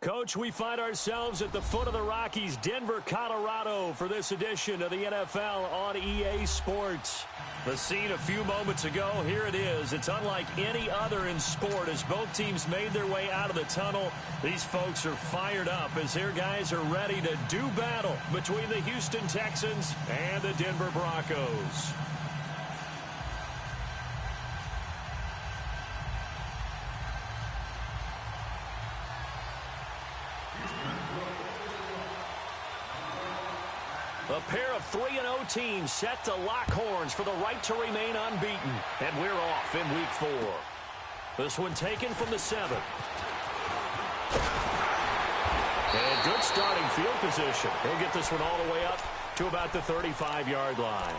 Coach, we find ourselves at the foot of the Rockies, Denver, Colorado, for this edition of the NFL on EA Sports. The scene a few moments ago, here it is. It's unlike any other in sport as both teams made their way out of the tunnel. These folks are fired up as their guys are ready to do battle between the Houston Texans and the Denver Broncos. A pair of 3-0 teams set to lock horns for the right to remain unbeaten. And we're off in Week 4. This one taken from the 7th. And good starting field position. He'll get this one all the way up to about the 35-yard line.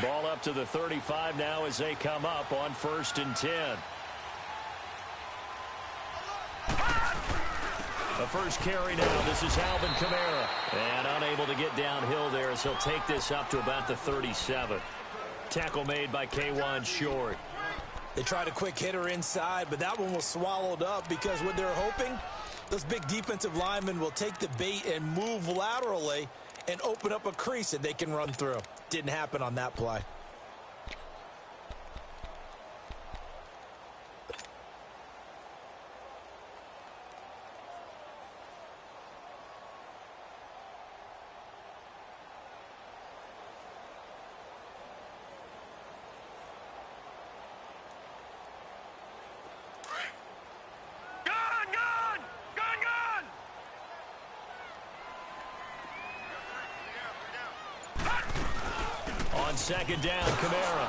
Ball up to the 35 now as they come up on 1st and 10. The first carry now. This is Alvin Kamara. And unable to get downhill there as he'll take this up to about the 37. Tackle made by K'Wan Short. They tried a quick hitter inside, but that one was swallowed up because what they're hoping, those big defensive linemen will take the bait and move laterally and open up a crease that they can run through. Didn't happen on that play. On 2nd down, Kamara.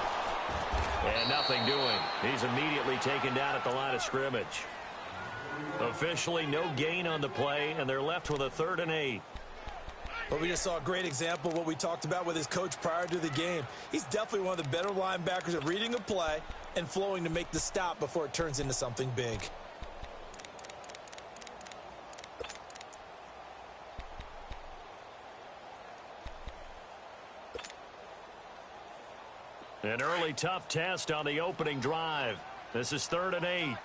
And nothing doing. He's immediately taken down at the line of scrimmage. Officially no gain on the play, and they're left with a 3rd and 8. But we just saw a great example of what we talked about with his coach prior to the game. He's definitely one of the better linebackers at reading a play and flowing to make the stop before it turns into something big. An early tough test on the opening drive. This is 3rd and 8.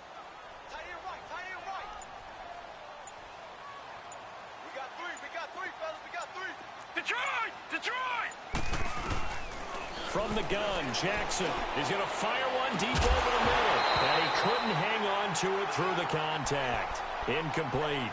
From the gun, Jackson is going to fire one deep over the middle. And he couldn't hang on to it through the contact. Incomplete.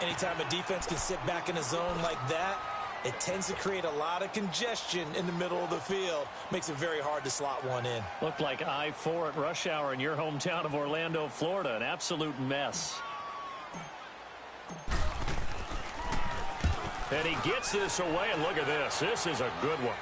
Anytime a defense can sit back in a zone like that, it tends to create a lot of congestion in the middle of the field. Makes it very hard to slot one in. Looked like I-4 at rush hour in your hometown of Orlando, Florida. An absolute mess. And he gets this away, and look at this. This is a good one.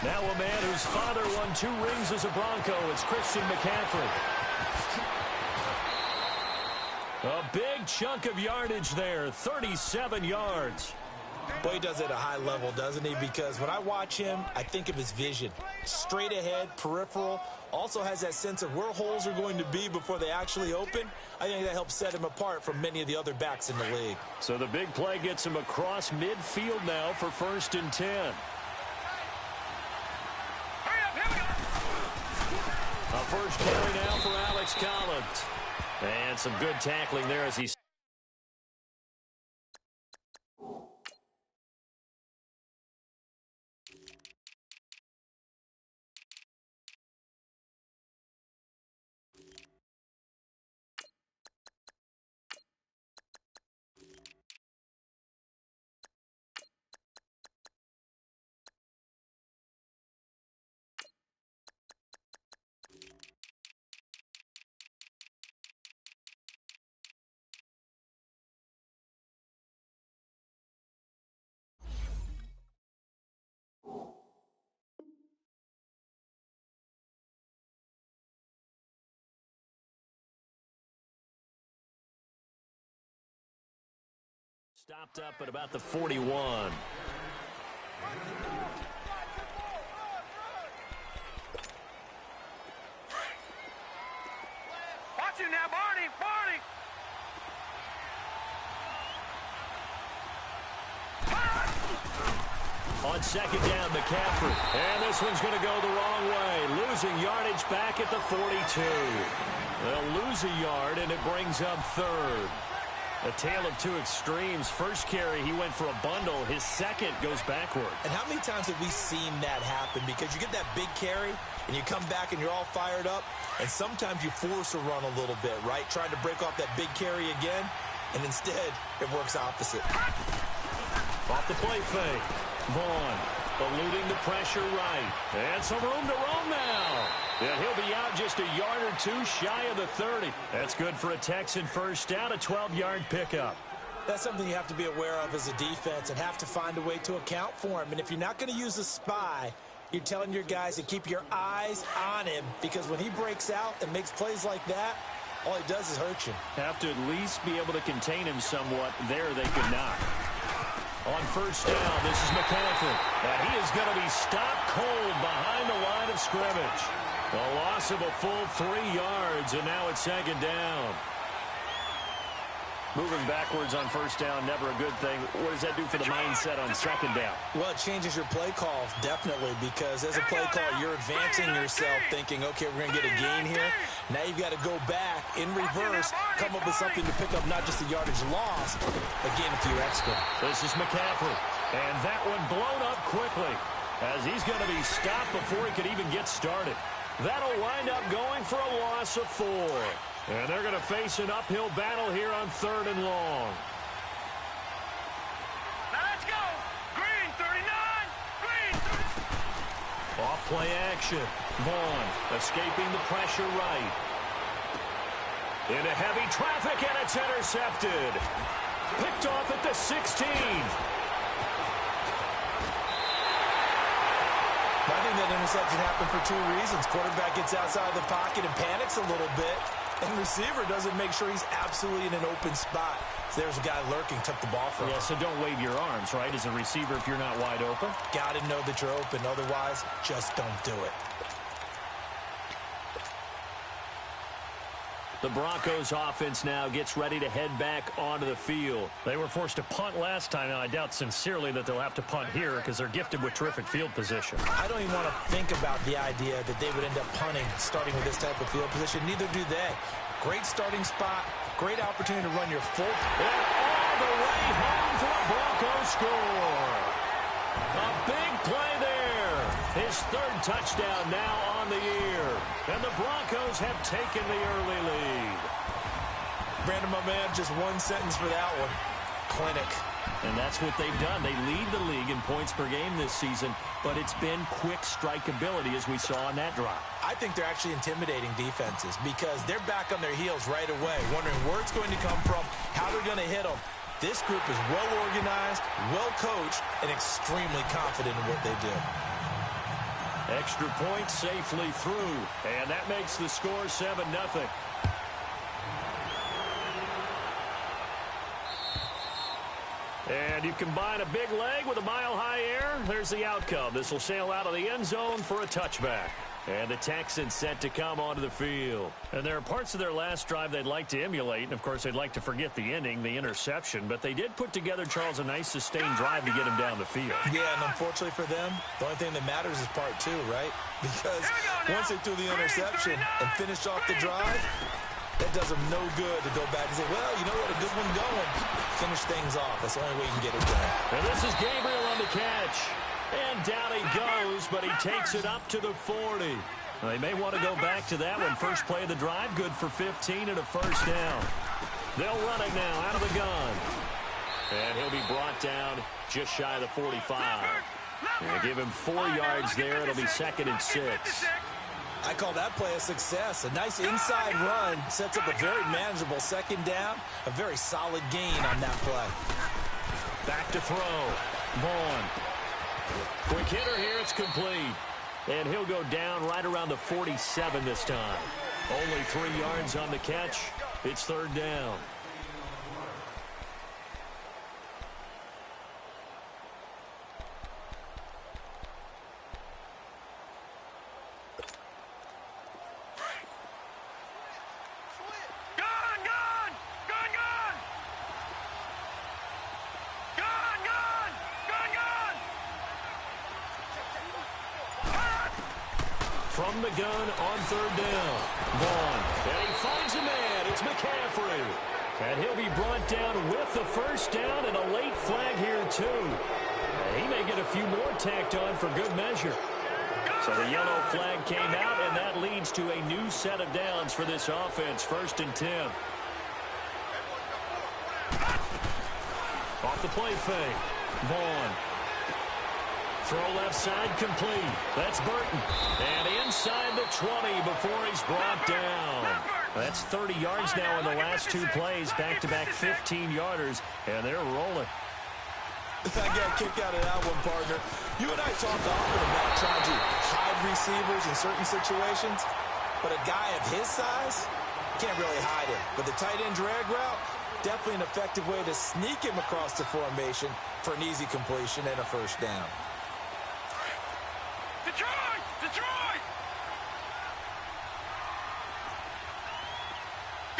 Now a man whose father won 2 rings as a Bronco. It's Christian McCaffrey. A big chunk of yardage there, 37 yards. Boy, he does it at a high level, doesn't he? Because when I watch him, I think of his vision. Straight ahead, peripheral. Also has that sense of where holes are going to be before they actually open. I think that helps set him apart from many of the other backs in the league. So the big play gets him across midfield now for 1st and 10. A first carry now for Alex Collins. And some good tackling there as he Stopped up at about the 41. Watch it now, Barney! Barney! On second down, McCaffrey. And this one's going to go the wrong way. Losing yardage back at the 42. They'll lose a yard, and it brings up third. A tale of two extremes. First carry, he went for a bundle. His second goes backward. And how many times have we seen that happen? Because you get that big carry, and you come back and you're all fired up, and sometimes you force a run a little bit, right? Trying to break off that big carry again, and instead it works opposite. Off the play fake. Vaughn eluding the pressure right. And some room to roam now. And he'll be out just a yard or two shy of the 30. That's good for a Texan first down, a 12-yard pickup. That's something you have to be aware of as a defense and have to find a way to account for him. And if you're not going to use a spy, you're telling your guys to keep your eyes on him, because when he breaks out and makes plays like that, all he does is hurt you. Have to at least be able to contain him somewhat. There they could not. On first down, this is McCaffrey. And he is going to be stopped cold behind the line of scrimmage. A loss of a full 3 yards, and now it's second down. Moving backwards on first down, never a good thing. What does that do for the mindset on second down? Well, it changes your play call, definitely, because as a play call, you're advancing yourself thinking, okay, we're going to get a gain here. Now you've got to go back in reverse, come up with something to pick up not just the yardage lost, but gain a few extra. This is McCaffrey, and that one blown up quickly as he's going to be stopped before he could even get started. That'll wind up going for a loss of 4. And they're going to face an uphill battle here on 3rd and long. Now let's go! Green, 39! Green! Off play action. Vaughn escaping the pressure right. Into heavy traffic, and it's intercepted. Picked off at the 16. I think that interception happened for 2 reasons. Quarterback gets outside of the pocket and panics a little bit. And receiver doesn't make sure he's absolutely in an open spot. So there's a guy lurking, took the ball from him. Yeah, so don't wave your arms, right, as a receiver if you're not wide open. Got to know that you're open. Otherwise, just don't do it. The Broncos offense now gets ready to head back onto the field. They were forced to punt last time, and I doubt sincerely that they'll have to punt here because they're gifted with terrific field position. I don't even want to think about the idea that they would end up punting starting with this type of field position. Neither do they. Great starting spot, great opportunity to run your full. And all the way home for a Broncos score. A big play there. His 3rd touchdown now on the year. And the Broncos have taken the early lead. Brandon, my man, just one sentence for that one. Clinic. And that's what they've done. They lead the league in points per game this season, but it's been quick strikeability as we saw on that drive. I think they're actually intimidating defenses because they're back on their heels right away, wondering where it's going to come from, how they're going to hit them. This group is well organized, well coached, and extremely confident in what they do. Extra point safely through, and that makes the score 7-0. And you combine a big leg with a mile-high air, there's the outcome. This will sail out of the end zone for a touchback. And the Texans set to come onto the field. And there are parts of their last drive they'd like to emulate. And, of course, they'd like to forget the ending, the interception. But they did put together, Charles, a nice sustained drive to get him down the field. Yeah, and unfortunately for them, the only thing that matters is part 2, right? Because once they threw the interception and finished off the drive, that does them no good to go back and say, well, you know what, a good one going. Finish things off. That's the only way you can get it done. And this is Gabriel on the catch. And down he goes, but he takes it up to the 40. They may want to go back to that one. First play of the drive, good for 15 and a first down. They'll run it now out of the gun. And he'll be brought down just shy of the 45. And give him 4 yards there. It'll be 2nd and 6. I call that play a success. A nice inside run sets up a very manageable second down. A very solid gain on that play. Back to throw. Vaughn. Quick hitter here. It's complete. And he'll go down right around the 47 this time. Only 3 yards on the catch. It's 3rd down. from the gun on third down. Vaughn, and he finds a man. It's McCaffrey. And he'll be brought down with the first down and a late flag here, too. And he may get a few more tacked on for good measure. So the yellow flag came out, and that leads to a new set of downs for this offense. 1st and 10. Off the play fake. Vaughn. Throw left side complete. That's Burton. And inside the 20 before he's brought down. That's 30 yards now in the last 2 plays. Back-to-back 15-yarders, and they're rolling. I got a kick out of that one, partner. You and I talked often about trying to hide receivers in certain situations, but a guy of his size can't really hide him. But the tight end drag route, definitely an effective way to sneak him across the formation for an easy completion and a first down. Detroit! Detroit!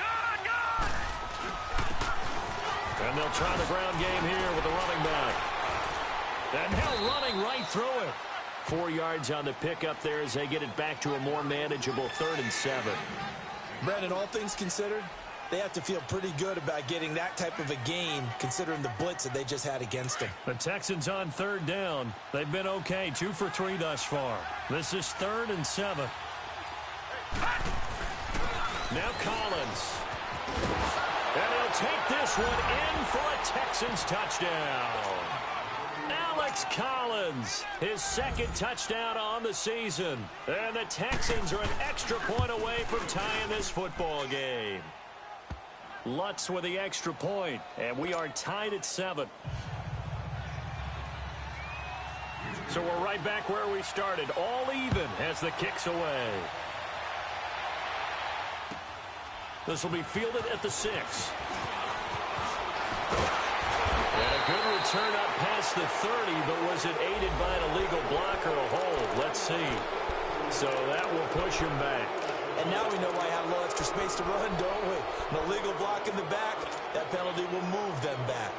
God! And they'll try the ground game here with the running back. And now running right through it. 4 yards on the pickup there as they get it back to a more manageable 3rd and 7. Brandon, all things considered, they have to feel pretty good about getting that type of a gain considering the blitz that they just had against them. The Texans on 3rd down. They've been okay, 2 for 3 thus far. This is 3rd and 7. Now Collins. And he'll take this one in for a Texans touchdown. Alex Collins, his 2nd touchdown on the season. And the Texans are an extra point away from tying this football game. Lutz with the extra point, and we are tied at 7. So we're right back where we started, all even as the kick's away. This will be fielded at the 6. And a good return up past the 30, but was it aided by an illegal block or a hold? Let's see. So that will push him back. And now we know why I have a little extra space to run, don't we? An illegal block in the back, that penalty will move them back.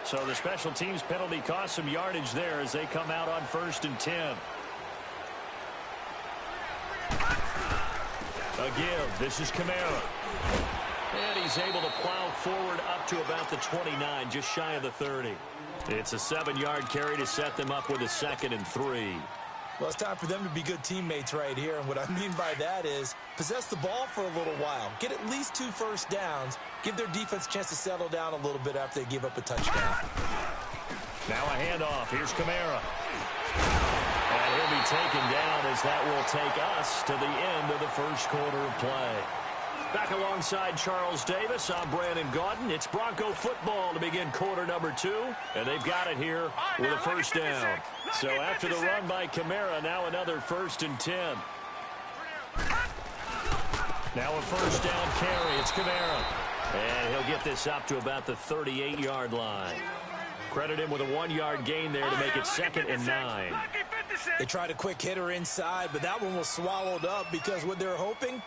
So the special teams penalty cost some yardage there as they come out on 1st and 10. A give. This is Kamara. And he's able to plow forward up to about the 29, just shy of the 30. It's a 7-yard carry to set them up with a 2nd and 3. Well, it's time for them to be good teammates right here. And what I mean by that is possess the ball for a little while. Get at least 2 first downs. Give their defense a chance to settle down a little bit after they give up a touchdown. Now a handoff. Here's Kamara. And he'll be taken down as that will take us to the end of the first quarter of play. Back alongside Charles Davis, I'm Brandon Gaudin. It's Bronco football to begin quarter number 2, and they've got it here with a first down. So after the run by Kamara, now another 1st and 10. Now a first down carry. It's Kamara. And he'll get this up to about the 38-yard line. Credit him with a 1-yard gain there to make it 2nd and 9. They tried a quick hitter inside, but that one was swallowed up because what they're hoping,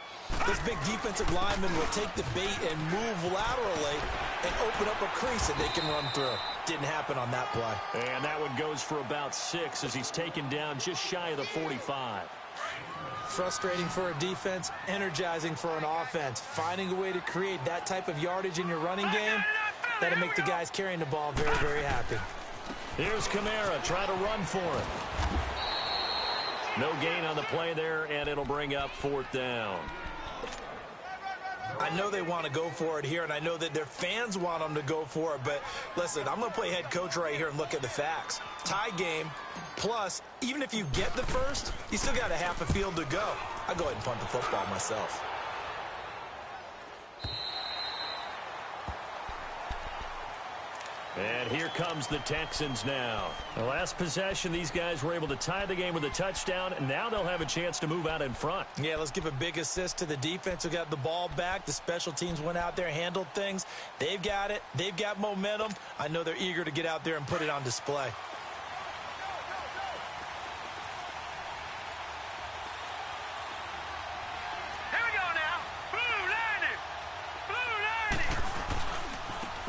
this big defensive lineman will take the bait and move laterally and open up a crease that they can run through. Didn't happen on that play. And that one goes for about 6 as he's taken down just shy of the 45. Frustrating for a defense, energizing for an offense. Finding a way to create that type of yardage in your running game, that'll make the guys carrying the ball very, very happy. Here's Kamara, try to run for it. No gain on the play there, and it'll bring up 4th down. I know they want to go for it here, and I know that their fans want them to go for it, but listen, I'm going to play head coach right here and look at the facts. Tie game, plus, even if you get the first, you still got a half a field to go. I'll go ahead and punt the football myself. And here comes the Texans now. The last possession, these guys were able to tie the game with a touchdown, and now they'll have a chance to move out in front. Yeah, let's give a big assist to the defense who got the ball back. The special teams went out there, handled things. They've got it. They've got momentum. I know they're eager to get out there and put it on display.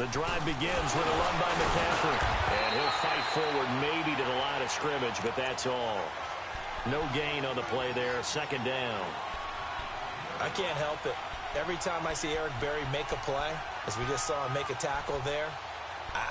The drive begins with a run by McCaffrey. And he'll fight forward maybe to the line of scrimmage, but that's all. No gain on the play there. Second down. I can't help it. Every time I see Eric Berry make a play, as we just saw him make a tackle there,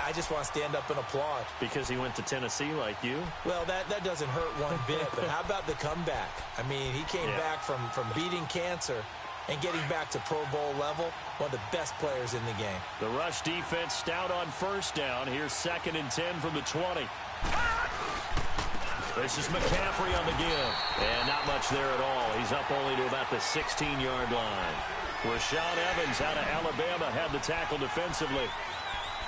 I just want to stand up and applaud. Because he went to Tennessee like you? Well, that doesn't hurt one bit, but how about the comeback? I mean, he came back from beating cancer and getting back to Pro Bowl level, one of the best players in the game. The rush defense stout on first down. Here's 2nd and 10 from the 20. This is McCaffrey on the give. And not much there at all. He's up only to about the 16-yard line. Rashaan Evans out of Alabama had the tackle defensively.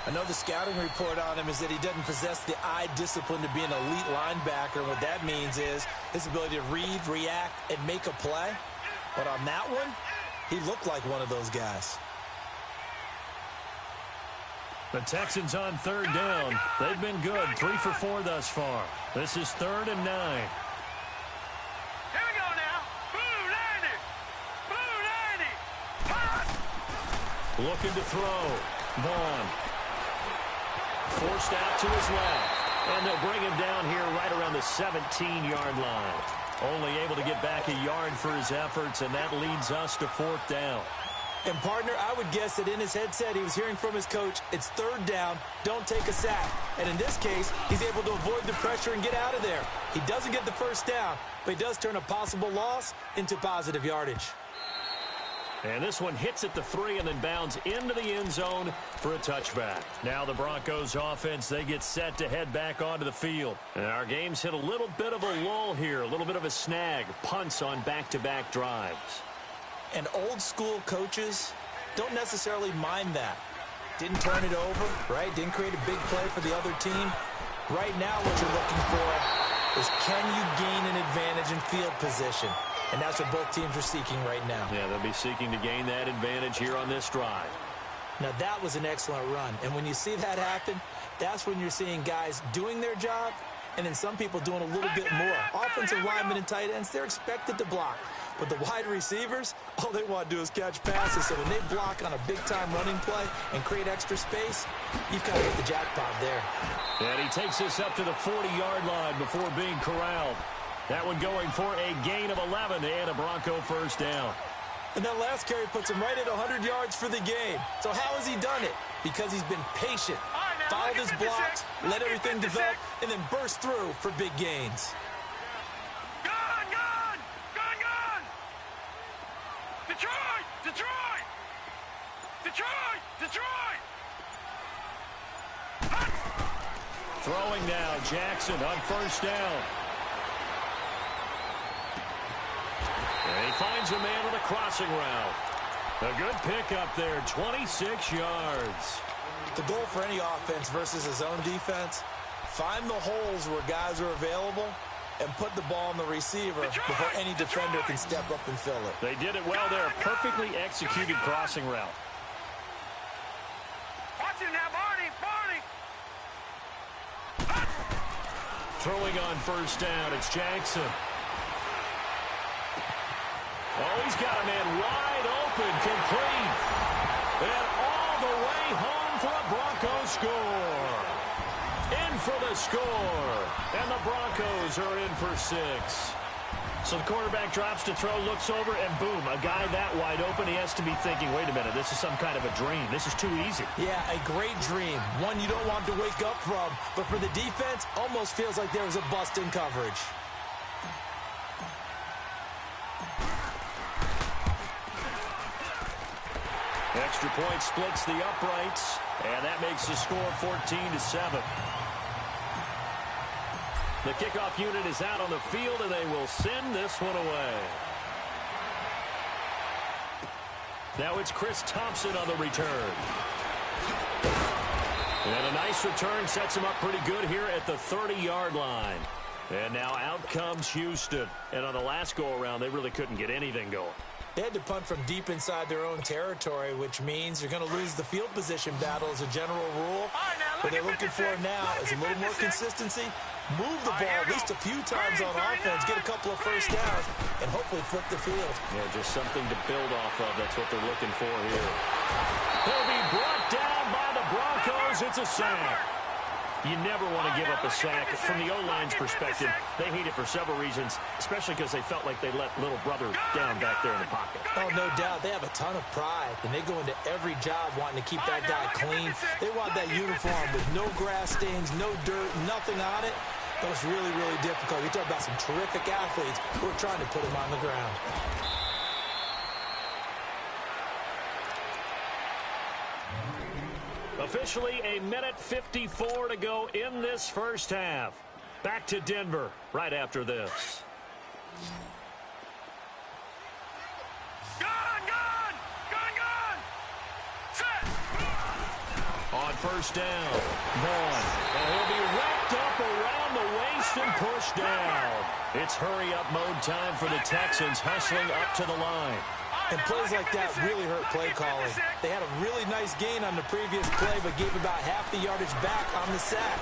I know the scouting report on him is that he doesn't possess the eye discipline to be an elite linebacker. And what that means is his ability to read, react, and make a play. But on that one, he looked like one of those guys. The Texans on 3rd down. They've been good. 3 for 4 thus far. This is 3rd and 9. Here we go now. Blue 90. Blue 90. Looking to throw. Vaughn. Forced out to his left. And they'll bring him down here right around the 17-yard line. Only able to get back a yard for his efforts, and that leads us to 4th down. And, partner, I would guess that in his headset he was hearing from his coach, it's 3rd down, don't take a sack. And in this case, he's able to avoid the pressure and get out of there. He doesn't get the first down, but he does turn a possible loss into positive yardage. And this one hits at the 3 and then bounds into the end zone for a touchback. Now the Broncos offense, they get set to head back onto the field. And our game's hit a little bit of a lull here, a little bit of a snag. Punts on back-to-back drives. And old school coaches don't necessarily mind that. Didn't turn it over, right? Didn't create a big play for the other team. Right now what you're looking for is, can you gain an advantage in field position? And that's what both teams are seeking right now. Yeah, they'll be seeking to gain that advantage here on this drive. Now, that was an excellent run. And when you see that happen, that's when you're seeing guys doing their job and then some people doing a little bit more. Offensive linemen and tight ends, they're expected to block. But the wide receivers, all they want to do is catch passes. So when they block on a big-time running play and create extra space, you've kind of hit the jackpot there. And he takes this up to the 40-yard line before being corralled. That one going for a gain of 11 and a Bronco first down. And that last carry puts him right at 100 yards for the game. So how has he done it? Because he's been patient, followed his blocks, let everything develop, and then burst through for big gains. Gone, gone, gone, gone. Detroit, Detroit, Detroit, Detroit. Throwing now, Jackson on first down. And he finds a man with a crossing route. A good pickup there, 26 yards. The goal for any offense versus his own defense, find the holes where guys are available and put the ball on the receiver before any defender can step up and fill it. They did it well there. Perfectly executed crossing route. Watch it now, Barney, Barney. Throwing on first down, it's Jackson. Oh, he's got a man wide open, complete. And all the way home for a Broncos score. In for the score. And the Broncos are in for 6. So the quarterback drops to throw, looks over, and boom, a guy that wide open, he has to be thinking, wait a minute, this is some kind of a dream. This is too easy. Yeah, a great dream. One you don't want to wake up from. But for the defense, almost feels like there was a bust in coverage. Extra point splits the uprights, and that makes the score 14-7. The kickoff unit is out on the field, and they will send this one away. Now it's Chris Thompson on the return. And a nice return sets him up pretty good here at the 30-yard line. And now out comes Houston. And on the last go-around, they really couldn't get anything going. They had to punt from deep inside their own territory, which means you're going to lose the field position battle as a general rule. What they're looking for now is a little more consistency, move the ball at least a few times on offense, get a couple of first downs, and hopefully flip the field. Yeah, just something to build off of. That's what they're looking for here. He'll be brought down by the Broncos. goes. It's a sack. You never want to give up a sack. From the O-line's perspective, they hate it for several reasons, especially because they felt like they let little brother down back there in the pocket. Oh, no doubt. They have a ton of pride, and they go into every job wanting to keep that guy clean. They want that uniform with no grass stains, no dirt, nothing on it. That was really, really difficult. You're talking about some terrific athletes who are trying to put him on the ground. Officially, 1:54 to go in this first half. Back to Denver right after this. Gun! Set! On first down, Vaughn. And he'll be wrapped up around the waist and pushed down. It's hurry-up mode time for the Texans, hustling up to the line. And plays like that really hurt play calling. They had a really nice gain on the previous play, but gave about half the yardage back on the sack.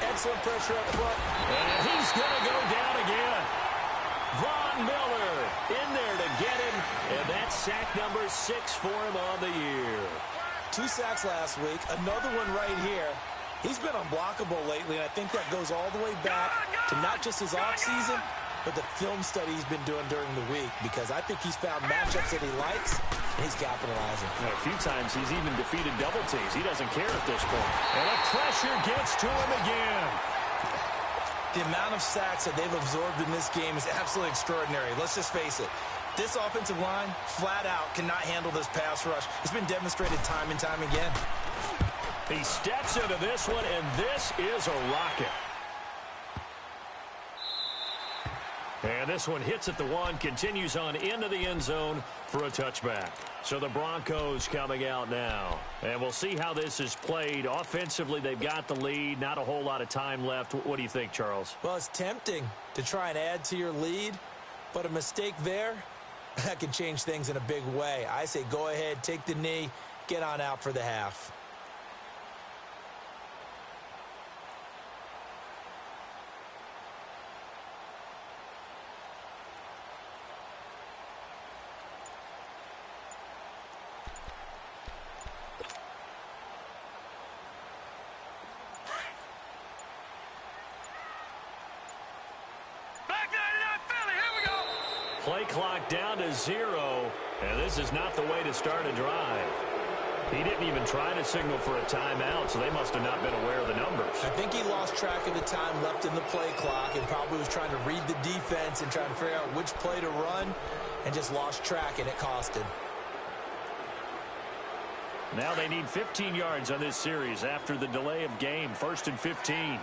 Excellent pressure up front. And he's going to go down again. Von Miller in there to get him, and that's sack number 6 for him on the year. 2 sacks last week, another one right here. He's been unblockable lately, and I think that goes all the way back to not just his offseason, but the film study he's been doing during the week, because I think he's found matchups that he likes, and he's capitalizing. A few times he's even defeated double teams. He doesn't care at this point. And the pressure gets to him again. The amount of sacks that they've absorbed in this game is absolutely extraordinary. Let's just face it. This offensive line, flat out, cannot handle this pass rush. It's been demonstrated time and time again. He steps into this one, and this is a rocket. And this one hits at the 1, continues on into the end zone for a touchback. So the Broncos coming out now. And we'll see how this is played. Offensively, they've got the lead. Not a whole lot of time left. What do you think, Charles? Well, it's tempting to try and add to your lead, but a mistake there, that can change things in a big way. I say go ahead, take the knee, get on out for the half. Play clock down to 0, and this is not the way to start a drive. He didn't even try to signal for a timeout, so they must have not been aware of the numbers. I think he lost track of the time left in the play clock and probably was trying to read the defense and trying to figure out which play to run and just lost track, and it cost him. Now they need 15 yards on this series after the delay of game. 1st and 15.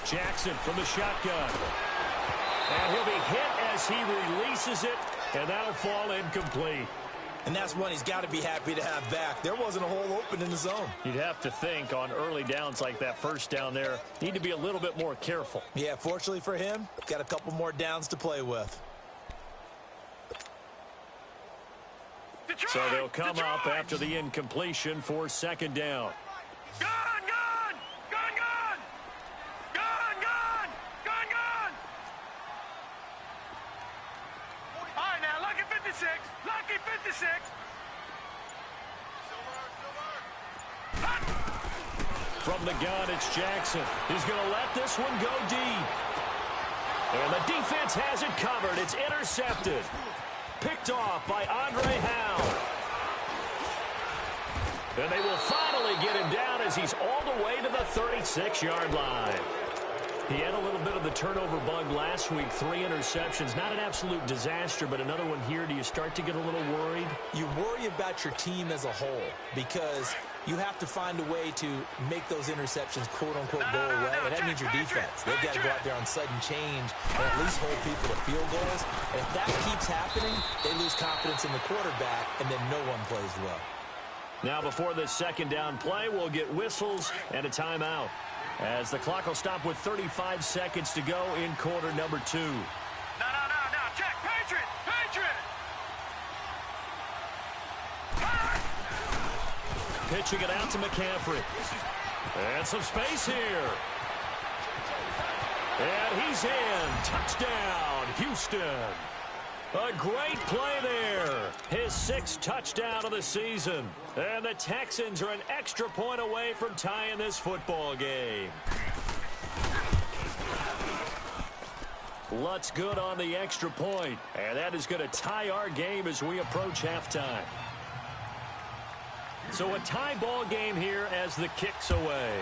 Jackson from the shotgun. And he'll be hit as he releases it, and that'll fall incomplete. And that's one he's got to be happy to have back. There wasn't a hole open in the zone. You'd have to think on early downs like that first down there, need to be a little bit more careful. Yeah, fortunately for him, got a couple more downs to play with. So they'll come up after the incompletion for 2nd down. Lucky 56. From the gun, it's Jackson. He's going to let this one go deep. And the defense has it covered. It's intercepted. Picked off by Andre Howe. And they will finally get him down as he's all the way to the 36-yard line. He had a little bit of the turnover bug last week, 3 interceptions. Not an absolute disaster, but another one here. Do you start to get a little worried? You worry about your team as a whole because you have to find a way to make those interceptions, quote-unquote, go away, and that means your defense. They've got to go out there on sudden change and at least hold people to field goals. And if that keeps happening, they lose confidence in the quarterback, and then no one plays well. Now, before this 2nd down play, we'll get whistles and a timeout, as the clock will stop with 35 seconds to go in quarter number 2. No. Check. Patriot. Pitching it out to McCaffrey. And some space here. And he's in. Touchdown, Houston. A great play there. His 6th touchdown of the season. And the Texans are an extra point away from tying this football game. Lutz good on the extra point. And that is going to tie our game as we approach halftime. So a tie ball game here as the kick's away.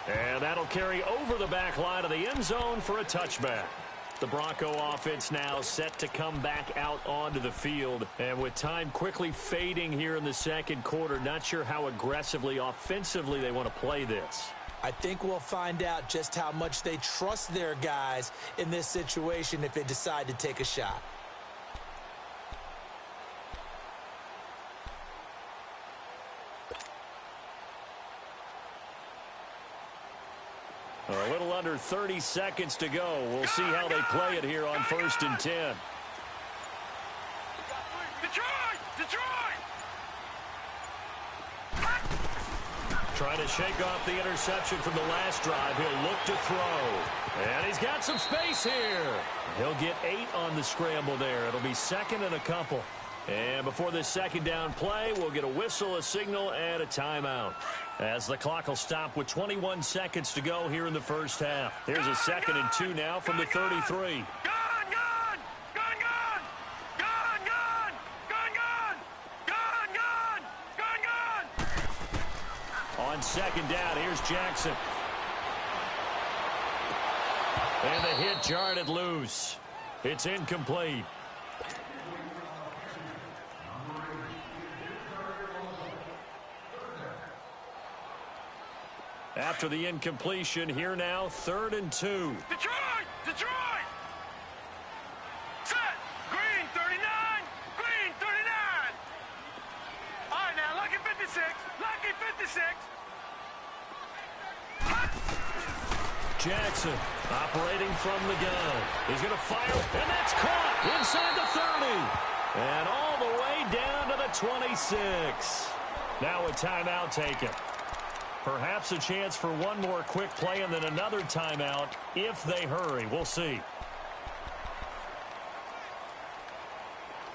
And that'll carry over the back line of the end zone for a touchback. The Bronco offense now set to come back out onto the field. And with time quickly fading here in the second quarter, not sure how aggressively, offensively they want to play this. I think we'll find out just how much they trust their guys in this situation if they decide to take a shot. A little under 30 seconds to go. We'll see how they play it here on 1st and 10. Detroit! Trying to shake off the interception from the last drive. He'll look to throw. And he's got some space here. He'll get 8 on the scramble there. It'll be 2nd and a couple. And before this 2nd down play, we'll get a whistle, a signal, and a timeout. As the clock will stop with 21 seconds to go here in the first half. Here's a 2nd and 2 now from the 33. On 2nd down, here's Jackson. And the hit jarred it loose. It's incomplete. After the incompletion, here now, 3rd and 2. Detroit! Set! Green 39! Green 39! All right, now, lucky 56. Lucky 56. Jackson operating from the gun. He's going to fire, and that's caught inside the 30. And all the way down to the 26. Now a timeout taken. Perhaps a chance for one more quick play and then another timeout if they hurry. We'll see.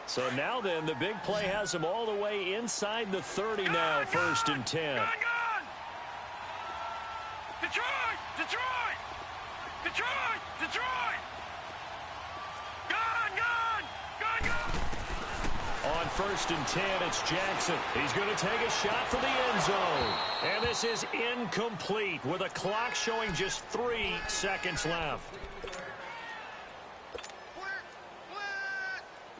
So now then, the big play has them all the way inside the 30 now, 1st and 10. Gun! Detroit! Gun! On 1st and 10, it's Jackson. He's going to take a shot for the end zone. And this is incomplete with a clock showing just 3 seconds left.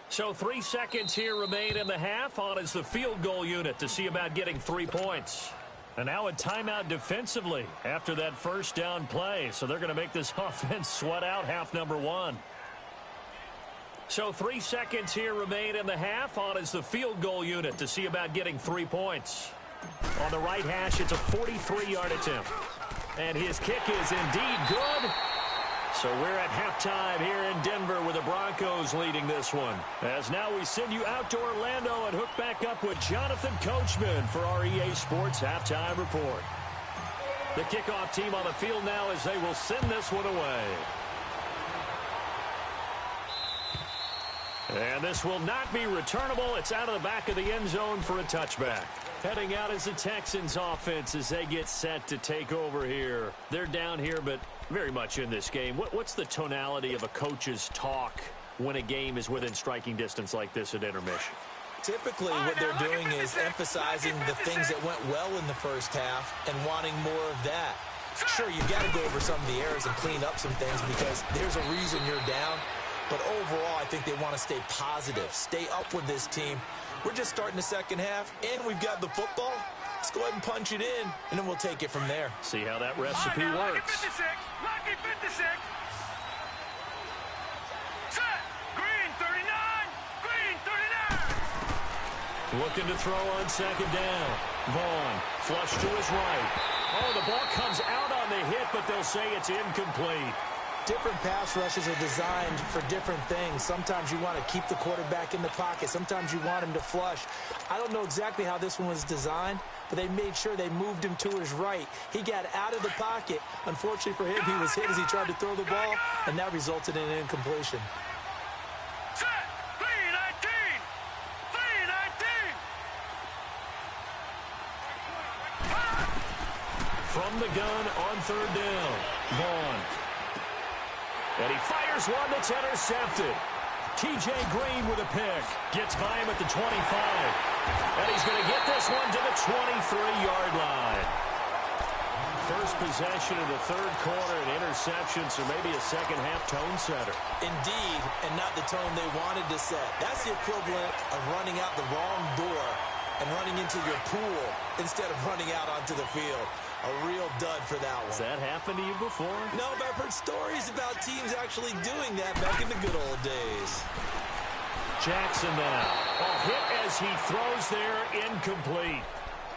So 3 seconds here remain in the half. On is the field goal unit to see about getting 3 points. And now a timeout defensively after that 1st down play. So they're going to make this offense sweat out half number 1. So 3 seconds here remain in the half. On is the field goal unit to see about getting 3 points. On the right hash, it's a 43-yard attempt. And his kick is indeed good. So we're at halftime here in Denver with the Broncos leading this one. As now we send you out to Orlando and hook back up with Jonathan Coachman for our EA Sports Halftime Report. The kickoff team on the field now as they will send this one away. And this will not be returnable. It's out of the back of the end zone for a touchback. Heading out is the Texans offense as they get set to take over here. They're down here, but very much in this game. What's the tonality of a coach's talk when a game is within striking distance like this at intermission? Typically, what they're doing is emphasizing the things that went well in the first half and wanting more of that. Sure, you've got to go over some of the errors and clean up some things because there's a reason you're down. But overall, I think they want to stay positive, stay up with this team. We're just starting the second half, and we've got the football. Let's go ahead and punch it in, and then we'll take it from there. See how that recipe works. Lucky 56. Set. Green 39. Green 39. Looking to throw on 2nd down. Vaughn, flush to his right. Oh, the ball comes out on the hit, but they'll say it's incomplete. different pass rushes are designed for different things. Sometimes you want to keep the quarterback in the pocket. Sometimes you want him to flush. I don't know exactly how this one was designed, but they made sure they moved him to his right. He got out of the pocket. Unfortunately for him, he was hit as he tried to throw the ball, and that resulted in an incompletion. Set. 3-19. 3-19. From the gun on third down, Vaughn. And he fires one that's intercepted. T.J. Green with a pick. Gets by him at the 25. And he's going to get this one to the 23-yard line. First possession of the third quarter, an interception, so maybe a second-half tone setter. Indeed, and not the tone they wanted to set. That's the equivalent of running out the wrong door and running into your pool instead of running out onto the field. A real dud for that one. Has that happened to you before? No, but I've heard stories about teams actually doing that back in the good old days. Jackson now. Oh, hit as he throws there, incomplete.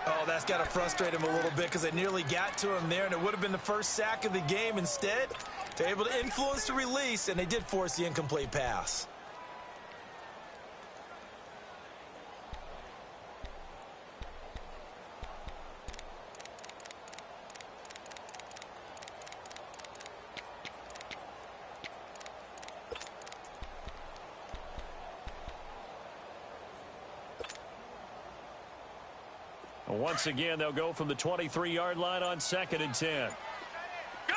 Oh, that's got to frustrate him a little bit because they nearly got to him there, and it would have been the first sack of the game. Instead, they're able to influence the release, and they did force the incomplete pass. Once again, they'll go from the 23-yard line on 2nd and 10. Gone!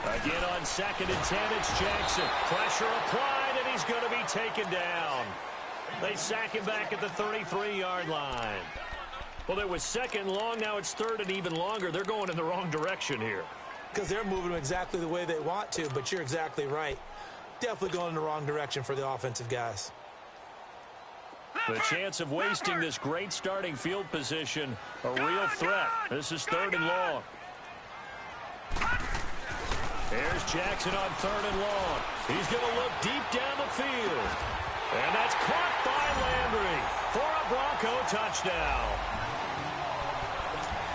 Again on 2nd and 10, it's Jackson. Pressure applied, and he's going to be taken down. They sack him back at the 33-yard line. Well, it was 2nd and long. Now it's 3rd and even longer. They're going in the wrong direction here. Because they're moving them exactly the way they want to, but you're exactly right. Definitely going in the wrong direction for the offensive guys. The chance of wasting this great starting field position, a real threat. This is 3rd and long. Here's Jackson on 3rd and long. He's going to look deep down the field. And that's caught by Landry for a Bronco touchdown.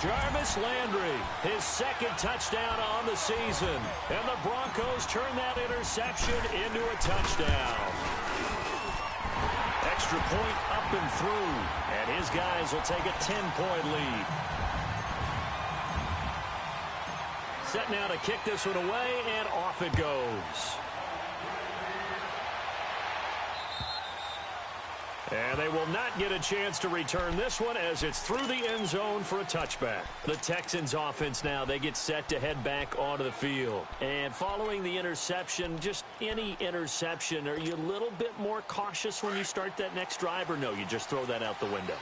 Jarvis Landry, his 2nd touchdown on the season. And the Broncos turn that interception into a touchdown. Extra point up and through, and his guys will take a 10-point lead. Set now to kick this one away, and off it goes. And they will not get a chance to return this one as it's through the end zone for a touchback. The Texans offense now, they get set to head back onto the field. And following the interception, just any interception, are you a little bit more cautious when you start that next drive, or no, you just throw that out the window?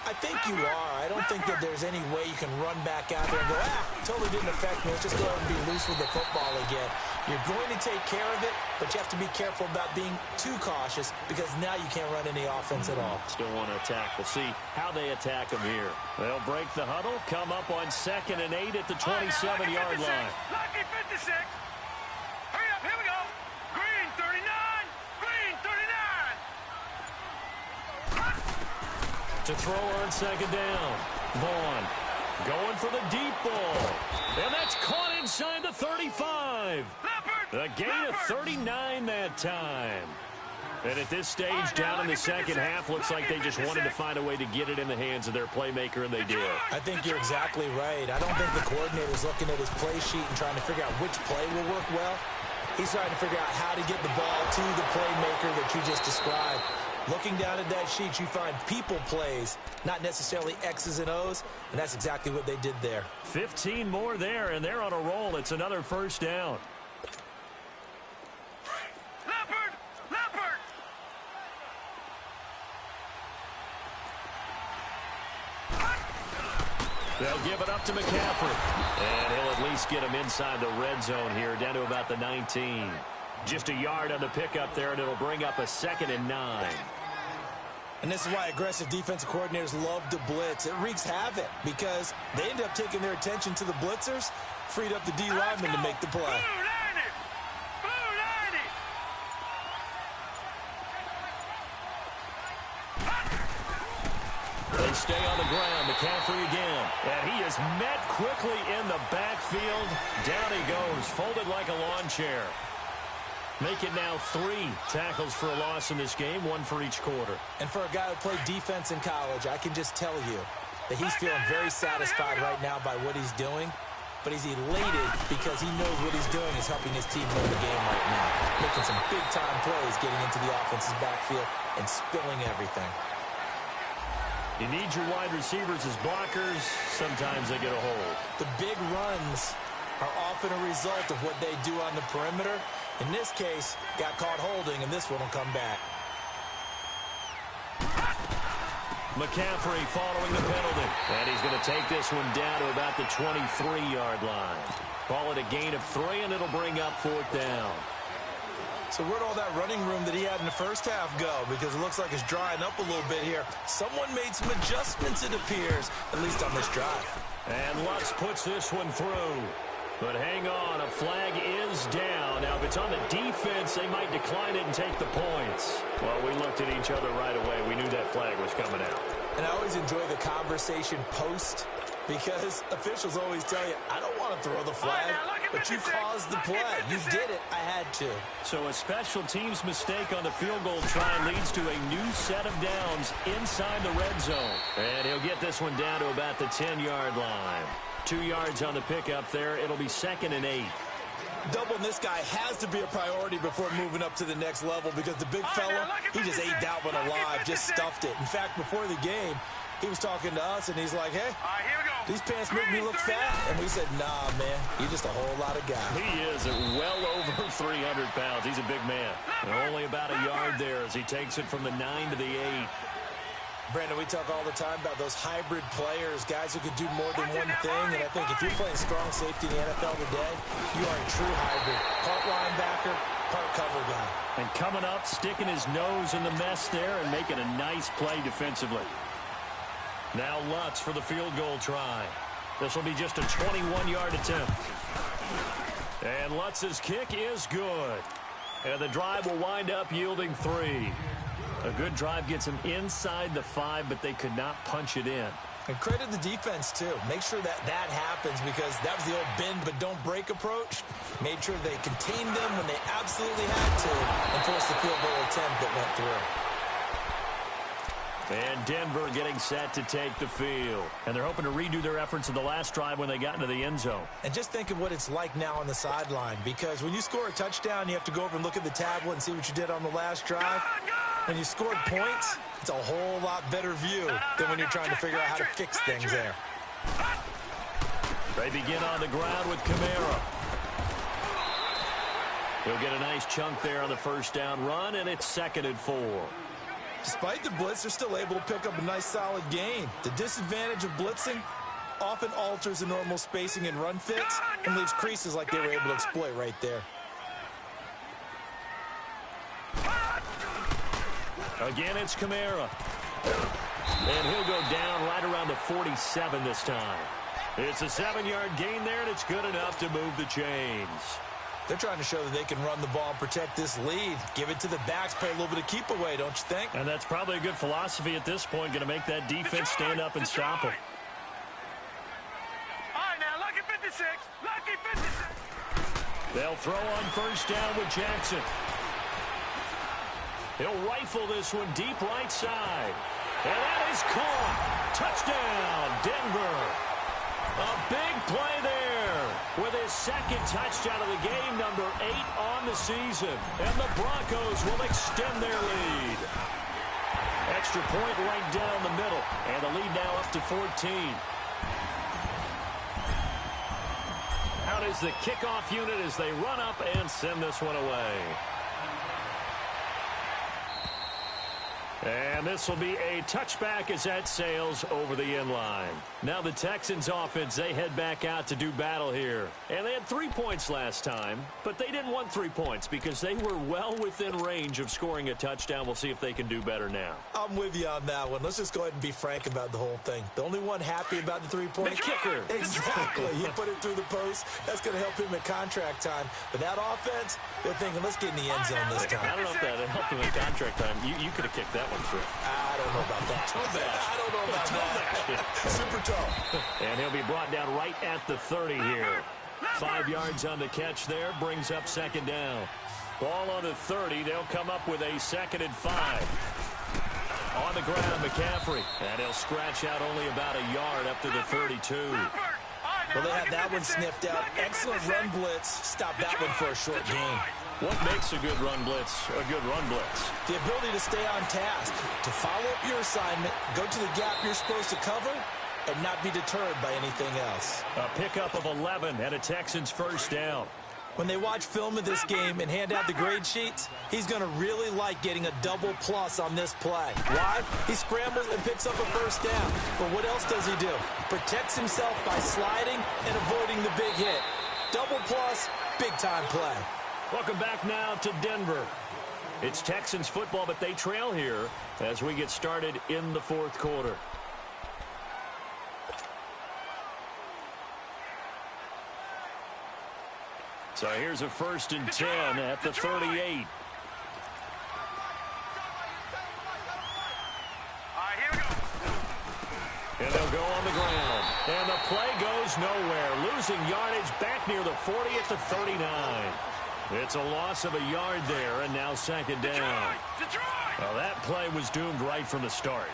I think you are. I don't think that there's any way you can run back out there and go, totally didn't affect me. Let's just go ahead and be loose with the football again. You're going to take care of it, but you have to be careful about being too cautious because now you can't run any offense at all. Still want to attack. We'll see how they attack them here. They'll break the huddle, come up on 2nd and 8 at the 27-yard line. Lucky 56. Hurry up, here we go. Green 39. Green 39. To throw on 2nd down. Vaughn going for the deep ball. And that's caught inside the 35. A gain of 39 that time. And at this stage, down in the second half, looks like they just wanted to find a way to get it in the hands of their playmaker, and they did. I think you're exactly right. I don't think the coordinator's looking at his play sheet and trying to figure out which play will work well. He's trying to figure out how to get the ball to the playmaker that you just described. Looking down at that sheet, you find people plays, not necessarily X's and O's, and that's exactly what they did there. 15 more there, and they're on a roll. It's another first down. Leopard! They'll give it up to McCaffrey, and he'll at least get him inside the red zone here, down to about the 19. Just a yard on the pickup there, and it'll bring up a 2nd and 9. And this is why aggressive defensive coordinators love to blitz. It wreaks havoc because they end up taking their attention to the blitzers, freed up the D lineman to make the play. They They stay on the ground. McCaffrey again. And he is met quickly in the backfield. Down he goes, folded like a lawn chair. Make it now 3 tackles for a loss in this game, 1 for each quarter. And for a guy who played defense in college, I can just tell you that he's feeling very satisfied right now by what he's doing. But he's elated because he knows what he's doing is helping his team win the game right now. Making some big-time plays, getting into the offense's backfield and spilling everything. You need your wide receivers as blockers. Sometimes they get a hold. The big runs are often a result of what they do on the perimeter. In this case, got caught holding, and this one will come back. McCaffrey following the penalty. And he's going to take this one down to about the 23-yard line. Call it a gain of 3, and it'll bring up 4th down. So where'd all that running room that he had in the first half go? Because it looks like it's drying up a little bit here. Someone made some adjustments, it appears, at least on this drive. And Lutz puts this one through. But hang on, a flag is down. Now, if it's on the defense, they might decline it and take the points. Well, we looked at each other right away. We knew that flag was coming out. And I always enjoy the conversation post because officials always tell you, I don't want to throw the flag, but you caused the play. You did it. I had to. So a special teams mistake on the field goal try leads to a new set of downs inside the red zone. And he'll get this one down to about the 10-yard line. 2 yards on the pickup there. It'll be 2nd and 8. Doubling this guy has to be a priority before moving up to the next level because the big fella, he just ate that one alive, just stuffed it. In fact, before the game, he was talking to us, and he's like, hey, these pants make me look fat. And we said, nah, man, you're just a whole lot of guy. He is at well over 300 pounds. He's a big man. And only about a yard there as he takes it from the 9 to the 8. Brandon, we talk all the time about those hybrid players, guys who can do more than one thing. And I think if you're playing strong safety in the NFL today, you are a true hybrid. Part linebacker, part cover guy. And coming up, sticking his nose in the mess there and making a nice play defensively. Now Lutz for the field goal try. This will be just a 21-yard attempt. And Lutz's kick is good. And the drive will wind up yielding 3. A good drive gets him inside the 5, but they could not punch it in. And credit the defense, too. Make sure that happens because that was the old bend but don't break approach. Made sure they contained them when they absolutely had to and forced the field goal attempt that went through. And Denver getting set to take the field. And they're hoping to redo their efforts in the last drive when they got into the end zone. And just think of what it's like now on the sideline because when you score a touchdown, you have to go over and look at the tablet and see what you did on the last drive. When you scored points, it's a whole lot better view than when you're trying to figure out how to fix things there. They begin on the ground with Kamara. He'll get a nice chunk there on the first down run, and it's 2nd and 4. Despite the blitz, they're still able to pick up a nice solid gain. The disadvantage of blitzing often alters the normal spacing and run fits and leaves creases like they were able to exploit right there. Again, it's Kamara. And he'll go down right around the 47 this time. It's a 7-yard gain there, and it's good enough to move the chains. They're trying to show that they can run the ball and protect this lead. Give it to the backs, play a little bit of keep away, don't you think? And that's probably a good philosophy at this point, going to make that defense stand up and stop them. All right, now, lucky 56. Lucky 56. They'll throw on first down with Jackson. He'll rifle this one deep right side. And that is caught. Touchdown, Denver. A big play there with his 2nd touchdown of the game, number 8 on the season. And the Broncos will extend their lead. Extra point right down the middle. And the lead now up to 14. Out is the kickoff unit as they run up and send this one away. And this will be a touchback as that sails over the end line. Now the Texans offense, they head back out to do battle here. And they had 3 points last time, but they didn't want 3 points because they were well within range of scoring a touchdown. We'll see if they can do better now. I'm with you on that one. Let's just go ahead and be frank about the whole thing. The only one happy about the 3-point kicker. Exactly. He put it through the post. That's going to help him at contract time. But that offense, they're thinking, let's get in the end zone this time. I don't know if that helped him at contract time. You could have kicked that one. one through. I don't know about that. I don't know about that. Super tall. And he'll be brought down right at the 30 here. 5 yards on the catch there, brings up second down. Ball on the 30, they'll come up with a 2nd and 5. On the ground, McCaffrey. And he'll scratch out only about a yard up to the 32. Well, they had that one sniffed out. Excellent run blitz. Stop that one for a short gain. What makes a good run blitz a good run blitz? The ability to stay on task, to follow up your assignment, go to the gap you're supposed to cover, and not be deterred by anything else. A pickup of 11 and a Texans first down. When they watch film of this game and hand out the grade sheets, he's going to really like getting a double plus on this play. Why? He scrambles and picks up a first down. But what else does he do? Protects himself by sliding and avoiding the big hit. Double plus, big-time play. Welcome back now to Denver. It's Texans football, but they trail here as we get started in the 4th quarter. So here's a 1st and 10 at the 38. All right, here we go. And they'll go on the ground. And the play goes nowhere. Losing yardage back near the 40 at the 39. It's a loss of a yard there, and now 2nd down. Well, that play was doomed right from the start.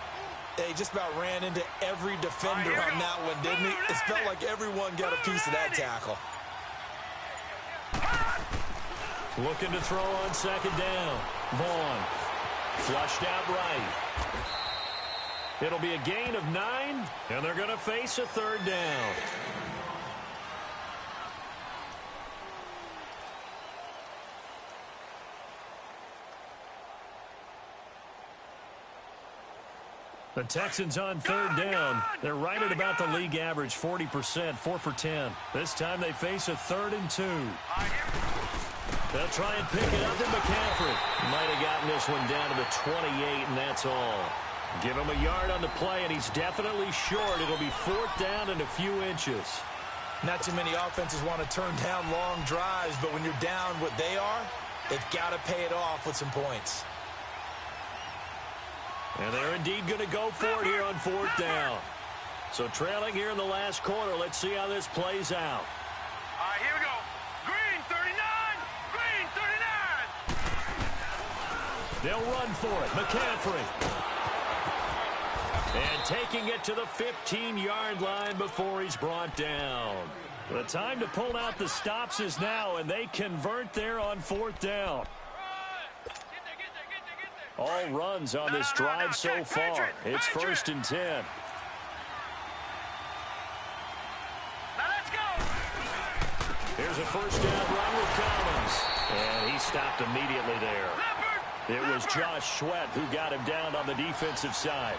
They just about ran into every defender on that one, didn't he? It felt like everyone got a piece of that tackle. Looking to throw on 2nd down. Vaughn. Flushed out right. It'll be a gain of 9, and they're going to face a 3rd down. The Texans on 3rd down. They're right at about the league average, 40%, 4 for 10. This time they face a 3rd and 2. They'll try and pick it up, and McCaffrey might have gotten this one down to the 28, and that's all. Give him a yard on the play, and he's definitely short. It'll be 4th down and a few inches. Not too many offenses want to turn down long drives, but when you're down what they are, they've got to pay it off with some points. And they're indeed going to go for it here on 4th down. So trailing here in the last quarter. Let's see how this plays out. All right, here we go. Green 39. Green 39. They'll run for it. McCaffrey. And taking it to the 15-yard line before he's brought down. The time to pull out the stops is now, and they convert there on 4th down. All runs on this drive so far. It's 1st and 10. Now let's go. Here's a 1st down run with Collins. And he stopped immediately there. It was Josh Sweat who got him down on the defensive side.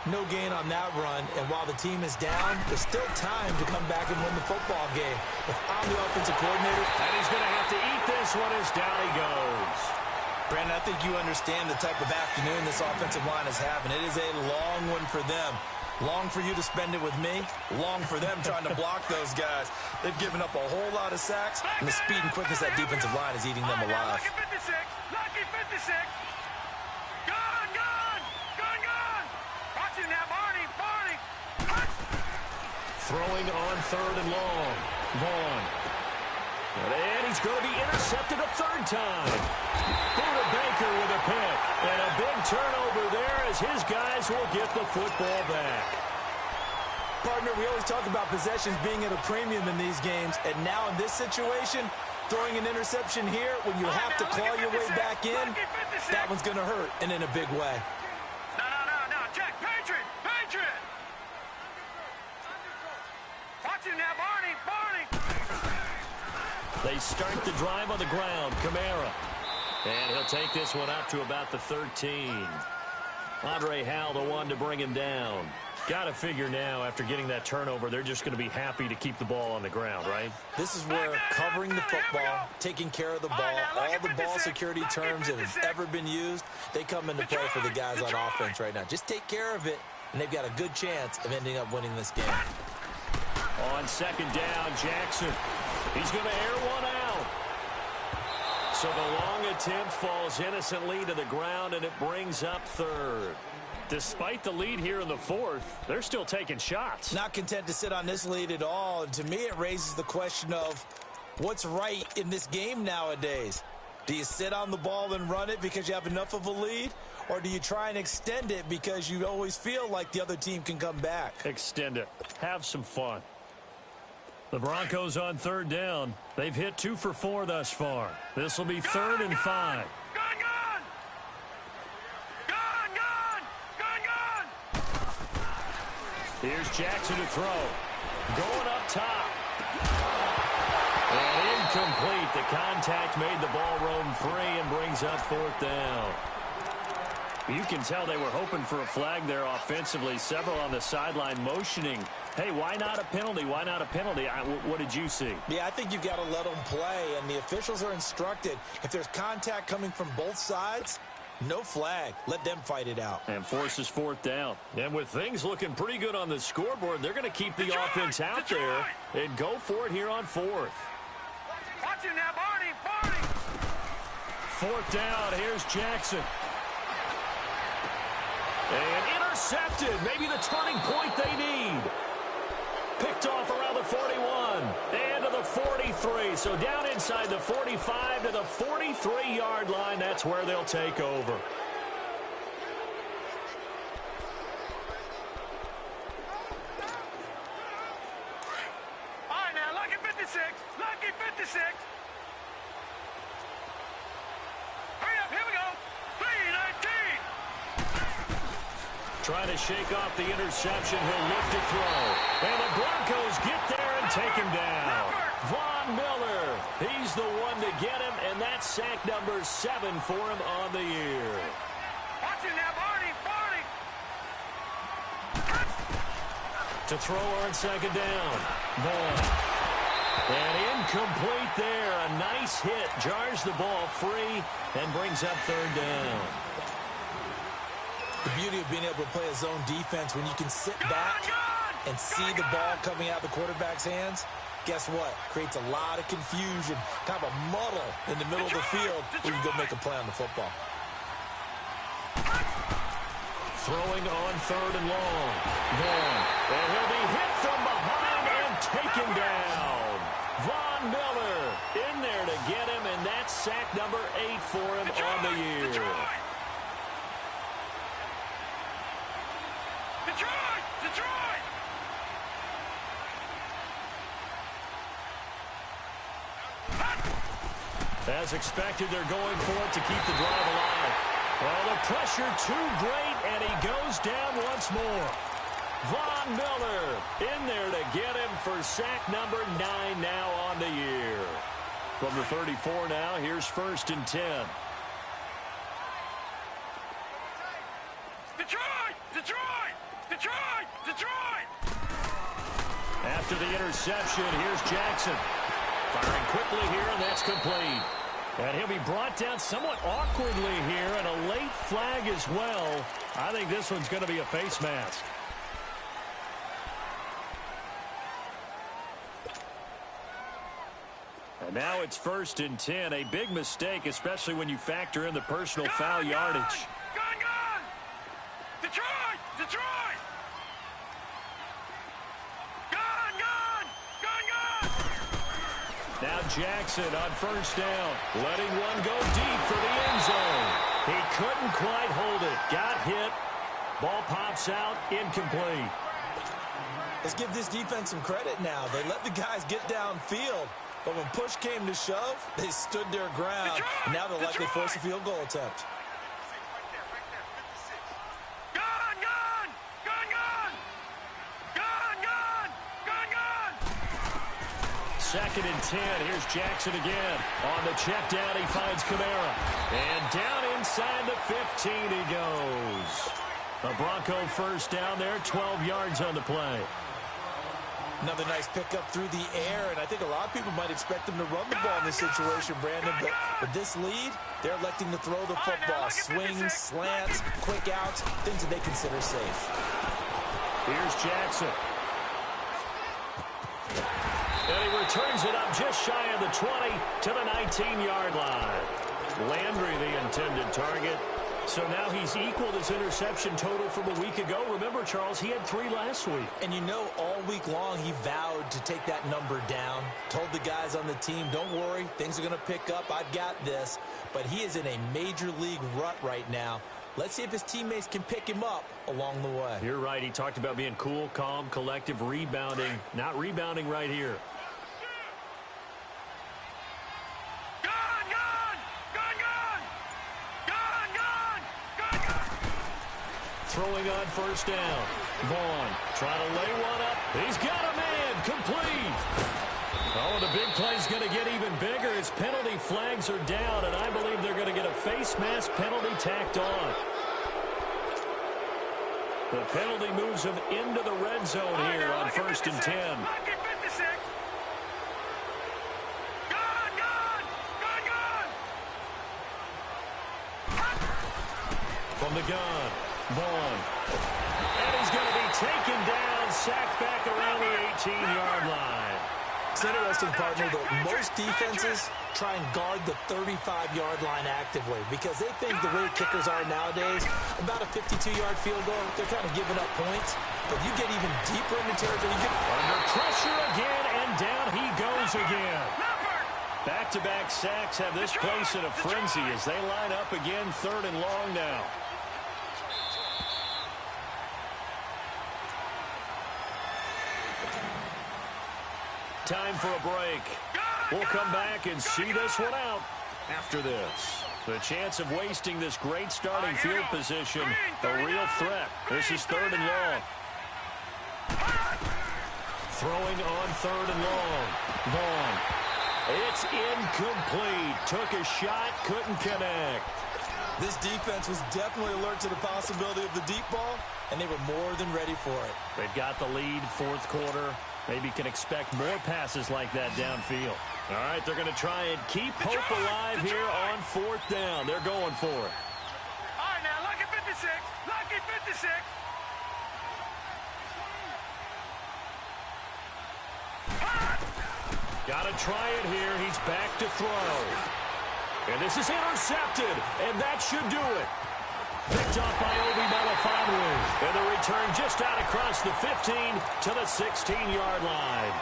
No gain on that run, and while the team is down, there's still time to come back and win the football game. If I'm the offensive coordinator, and he's going to have to eat this one as down he goes. Brandon, I think you understand the type of afternoon this offensive line is having. It is a long one for them. Long for you to spend it with me. Long for them trying to block those guys. They've given up a whole lot of sacks, and the speed and quickness of that defensive line is eating them alive. Lucky 56. Lucky 56. Gone, gone. Gone, gone. Watch him now, Barney. Barney. Throwing on 3rd and long. Vaughn. And he's going to be intercepted a 3rd time. Buda Baker with a pick. And a big turnover there as his guys will get the football back. Partner, we always talk about possessions being at a premium in these games. And now in this situation, throwing an interception here when you have to claw your way back in, that one's going to hurt, and in a big way. No. Check. Patriot. Patriot. Watch him now, Barney. Barney. They start the drive on the ground. Kamara. And he'll take this one up to about the 13. Andre Howell, the one to bring him down. Got to figure now, after getting that turnover, they're just going to be happy to keep the ball on the ground, right? This is where covering the football, taking care of the ball, all the ball security terms that have ever been used, they come into play for the guys on offense right now. Just take care of it, and they've got a good chance of ending up winning this game. On 2nd down, Jackson. He's going to air one out. So the long attempt falls innocently to the ground, and it brings up third. Despite the lead here in the fourth, they're still taking shots. Not content to sit on this lead at all. And to me, it raises the question of what's right in this game nowadays. Do you sit on the ball and run it because you have enough of a lead? Or do you try and extend it because you always feel like the other team can come back? Extend it. Have some fun. The Broncos on third down. They've hit 2 for 4 thus far. This will be 3rd and 5. Here's Jackson to throw. Going up top. And incomplete. The contact made the ball roam free and brings up 4th down. You can tell they were hoping for a flag there offensively. Several on the sideline motioning. Hey, why not a penalty? Why not a penalty? What did you see? Yeah, I think you've got to let them play, and the officials are instructed. If there's contact coming from both sides, no flag. Let them fight it out. And forces 4th down. And with things looking pretty good on the scoreboard, they're going to keep the offense out there and go for it here on 4th. Watch it now, Barney. 4th down. Here's Jackson. And intercepted. Maybe the turning point they need. Picked off around the 41 and to the 43. So down inside the 45 to the 43-yard line. That's where they'll take over. All right, now, lucky 56. Lucky 56. Hurry up, here we go. 3-19. Trying to shake off the interception. He'll look to throw. And the Broncos get there and take him down. Von Miller, he's the one to get him, and that's sack number 7 for him on the year. Watch it now, Barney. To throw on 2nd down. Vaughn. And incomplete there. A nice hit. Jars the ball free and brings up 3rd down. The beauty of being able to play a zone defense when you can sit back and see the ball coming out of the quarterback's hands, guess what? Creates a lot of confusion, kind of a muddle in the middle of the field where you can go make a play on the football. Throwing on 3rd and long. Vaughn. And he'll be hit from behind and taken down. Von Miller in there to get him, and that's sack number 8 for him on the year. Detroit! As expected, they're going for it to keep the drive alive. Well, the pressure too great, and he goes down once more. Von Miller in there to get him for sack number 9 now on the year. From the 34 now, here's 1st and 10. Detroit! After the interception, here's Jackson. Firing quickly here, and that's complete. And he'll be brought down somewhat awkwardly here, and a late flag as well. I think this one's going to be a face mask. And now it's 1st and 10. A big mistake, especially when you factor in the personal foul yardage. Gone! Detroit! Now Jackson on 1st down, letting one go deep for the end zone. He couldn't quite hold it. Got hit. Ball pops out, incomplete. Let's give this defense some credit now. They let the guys get downfield, but when push came to shove, they stood their ground. And now they'll likely force a field goal attempt. 2nd and 10. Here's Jackson again. On the check down, he finds Kamara. And down inside the 15 he goes. A Bronco 1st down there, 12 yards on the play. Another nice pickup through the air, and I think a lot of people might expect them to run the ball in this situation, Brandon, but with this lead, they're electing to throw the football. Swings, slants, quick outs, things that they consider safe. Here's Jackson. And he returns it up just shy of the 20 to the 19-yard line. intended target. So now he's equaled his interception total from a week ago. Remember, Charles, he had 3 last week. And you know, all week long he vowed to take that number down. Told the guys on the team, don't worry, things are going to pick up. I've got this. But he is in a major league rut right now. Let's see if his teammates can pick him up along the way. You're right. He talked about being cool, calm, collective, rebounding. Not rebounding right here. Throwing on first down. Vaughn trying to lay one up. He's got a man. Complete. Oh, the big play's going to get even bigger as penalty flags are down, and I believe they're going to get a face mask penalty tacked on. The penalty moves him into the red zone here on 1st and 10. From the gun. Vaughn. And he's going to be taken down, sacked back around the 18-yard line. It's interesting, partner, that most defenses try and guard the 35-yard line actively because they think the way kickers are nowadays, about a 52-yard field goal, they're kind of giving up points. But you get even deeper in the territory. You get under pressure again, and down he goes again. Back-to-back sacks have this place in a frenzy as they line up again, 3rd and long now. Time for a break. We'll come back and see this one out after this. The chance of wasting this great starting field position, a real threat. This is 3rd and long. Throwing on 3rd and long. Vaughn. It's incomplete. Took a shot, couldn't connect. This defense was definitely alert to the possibility of the deep ball, and they were more than ready for it. They've got the lead, 4th quarter. Maybe can expect more passes like that downfield. All right, they're going to try and keep hope alive here on 4th down. They're going for it. All right, now, lucky 56. Lucky 56. Got to try it here. He's back to throw. And this is intercepted, and that should do it. Picked up by Obi Melifonwu. And the return just out across the 15 to the 16-yard line.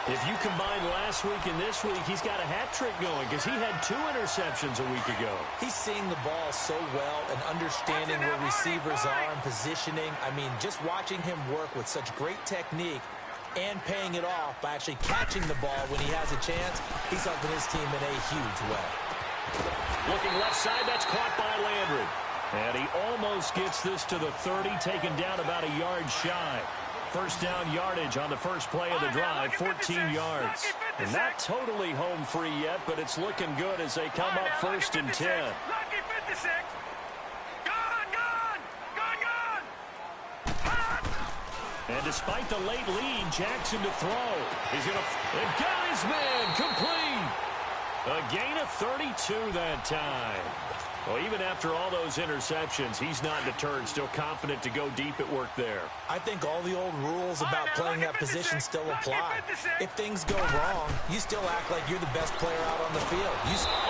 If you combine last week and this week, he's got a hat trick going because he had 2 interceptions a week ago. He's seeing the ball so well and understanding where receivers are and positioning. I mean, just watching him work with such great technique and paying it off by actually catching the ball when he has a chance, he's helping his team in a huge way. Looking left side, that's caught by Landry. And he almost gets this to the 30, taken down about a yard shy. First down yardage on the first play of the drive, 14 yards. And not totally home free yet, but it's looking good as they come up 1st and 10. Lucky 56. Gone. And despite the late lead, Jackson to throw. He's going to... And got his man complete. A gain of 32 that time. Well, even after all those interceptions, he's not deterred, still confident to go deep at work there. I think all the old rules about playing that position still apply. If things go wrong, you still act like you're the best player out on the field.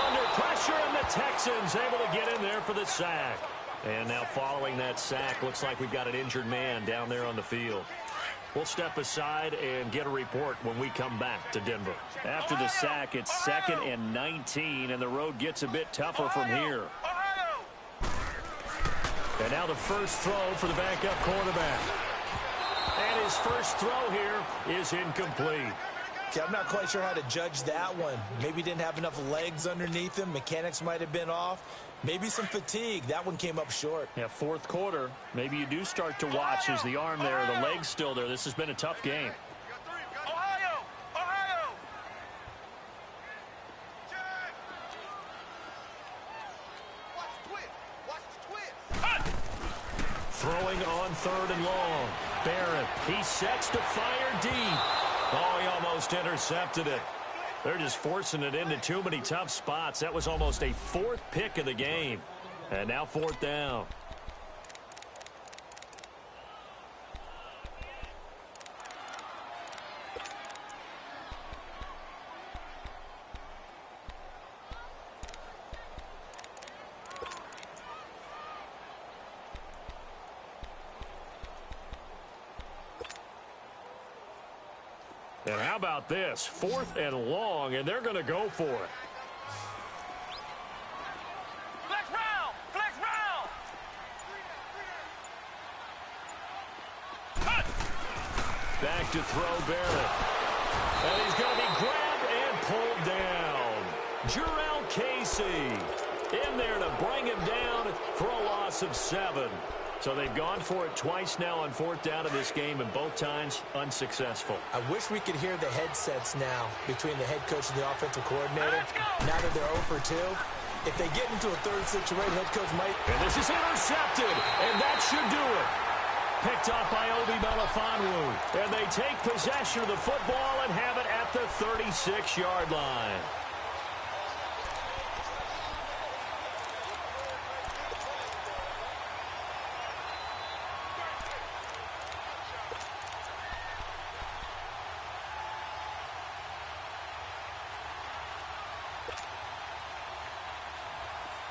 Under pressure, and the Texans able to get in there for the sack. And now following that sack, looks like we've got an injured man down there on the field. We'll step aside and get a report when we come back to Denver. After the sack, it's 2nd and 19, and the road gets a bit tougher from here. And now the first throw for the backup quarterback. And his first throw here is incomplete. Okay, I'm not quite sure how to judge that one. Maybe didn't have enough legs underneath him. Mechanics might have been off. Maybe some fatigue. That one came up short. Yeah, 4th quarter. Maybe you do start to watch as the arm there, the leg's still there. This has been a tough game. Ohio. Throwing on 3rd and long. Barrett, he sets to fire deep. Oh, he almost intercepted it. They're just forcing it into too many tough spots. That was almost a 4th pick of the game. And now 4th down. And how about this? 4th and long, and they're going to go for it. Flex round! Flex round! Back to throw Barrett. And he's going to be grabbed and pulled down. Jurrell Casey in there to bring him down for a loss of 7. So they've gone for it twice now on 4th down in this game, and both times unsuccessful. I wish we could hear the headsets now between the head coach and the offensive coordinator. Now that they're 0 for 2, if they get into a third situation, head coach might. And this is intercepted, and that should do it. Picked up by Obi Melifonwu. And they take possession of the football and have it at the 36-yard line.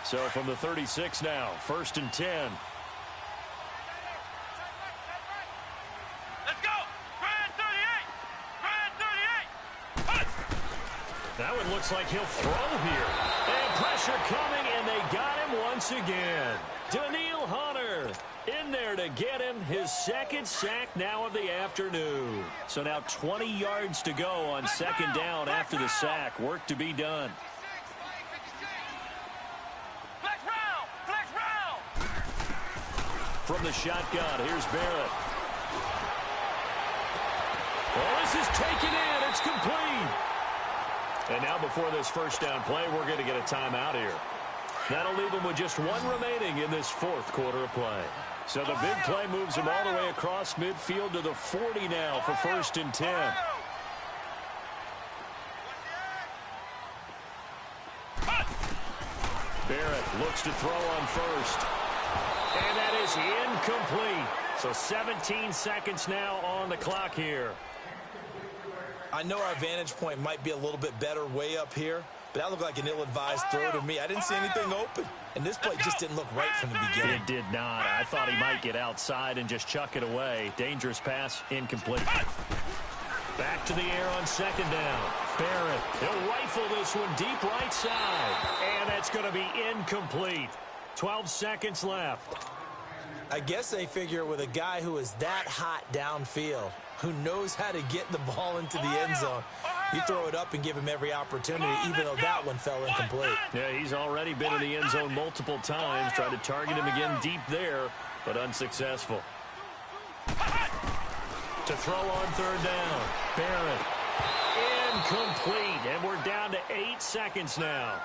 So from the 36 now, 1st and 10. Let's go! Grand 38! Grand 38! That one looks like he'll throw here. And pressure coming, and they got him once again. Danielle Hunter in there to get him his 2nd sack now of the afternoon. So now 20 yards to go on 2nd down after the sack. Work to be done. Flex round! Flex round! From the shotgun, here's Barrett. Well, this is taken in. It's complete. And now before this 1st down play, we're going to get a timeout here. That'll leave them with just 1 remaining in this 4th quarter of play. So the big play moves them all the way across midfield to the 40 now for 1st and 10. Barrett looks to throw on 1st. And that is incomplete. So 17 seconds now on the clock here. I know our vantage point might be a little bit better way up here, but that looked like an ill-advised throw to me. I didn't see anything open, and this play just didn't look right from the beginning. It did not. I thought he might get outside and just chuck it away. Dangerous pass, incomplete. Back to the air on 2nd down. Barrett, he'll rifle this one deep right side, and that's going to be incomplete. 12 seconds left. I guess they figure with a guy who is that hot downfield, who knows how to get the ball into the end zone, you throw it up and give him every opportunity, even though that one fell incomplete. Yeah, he's already been in the end zone multiple times. Tried to target him again deep there, but unsuccessful. To throw on 3rd down. Barrett. Incomplete. And we're down to 8 seconds now.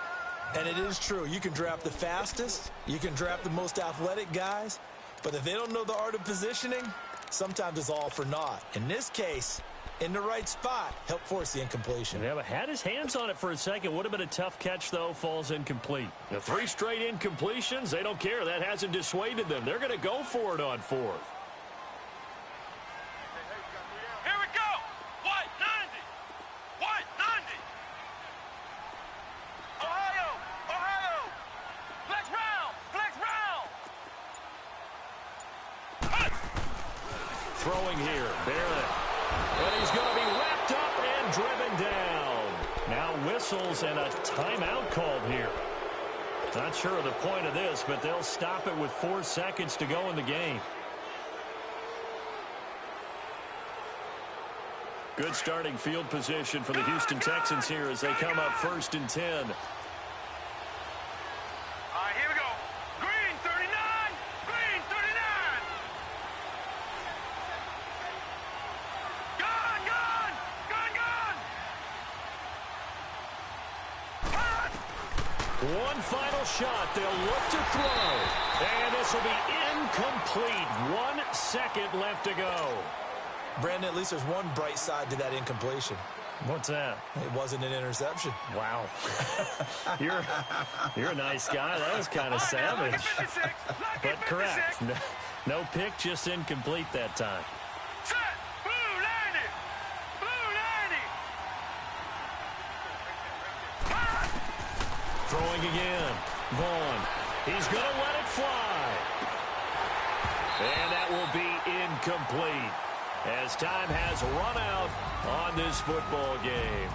And it is true. You can draft the fastest. You can draft the most athletic guys. But if they don't know the art of positioning, sometimes it's all for naught. In this case, in the right spot, help force the incompletion. Yeah, but had his hands on it for a second. Would have been a tough catch, though. Falls incomplete. The 3 straight incompletions, they don't care. That hasn't dissuaded them. They're going to go for it on 4th. Here we go! White 90! White 90! Ohio! Ohio! Flex round! Flex round! Throwing here, Barrett. And he's going to be wrapped up and driven down. Now whistles and a timeout called here. Not sure of the point of this, but they'll stop it with 4 seconds to go in the game. Good starting field position for the Houston Texans here as they come up 1st and 10. All right, here we go. Green 39! Green 39! Gun! Gun! Gun! Gun! One final shot. They'll look to throw. And this will be incomplete. 1 second left to go. Brandon, at least there's one bright side to that incompletion. What's that? It wasn't an interception. Wow. You're a nice guy. That was kind of savage. But correct. No pick, just incomplete that time. Set! Blue 90! Blue 90! Throwing again. Vaughn. He's going to let it fly. And that will be incomplete. as time has run out on this football game.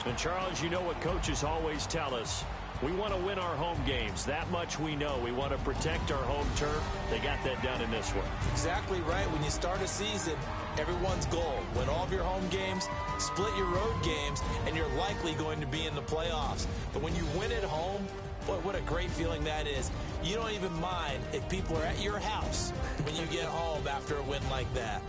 And, Charles, you know what coaches always tell us. We want to win our home games. That much we know. We want to protect our home turf. They got that done in this one. Exactly right. When you start a season, everyone's goal: win all of your home games, split your road games, and you're likely going to be in the playoffs. But when you win at home, boy, what a great feeling that is. You don't even mind if people are at your house when you get home after a win like that.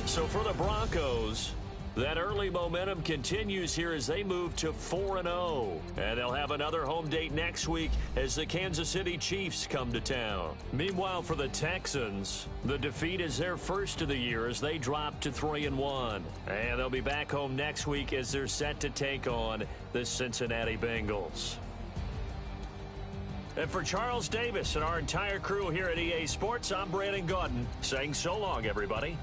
So for the Broncos, that early momentum continues here as they move to 4-0. And they'll have another home date next week as the Kansas City Chiefs come to town. Meanwhile, for the Texans, the defeat is their first of the year as they drop to 3-1. And they'll be back home next week as they're set to take on the Cincinnati Bengals. And for Charles Davis and our entire crew here at EA Sports, I'm Brandon Gaudin saying so long, everybody.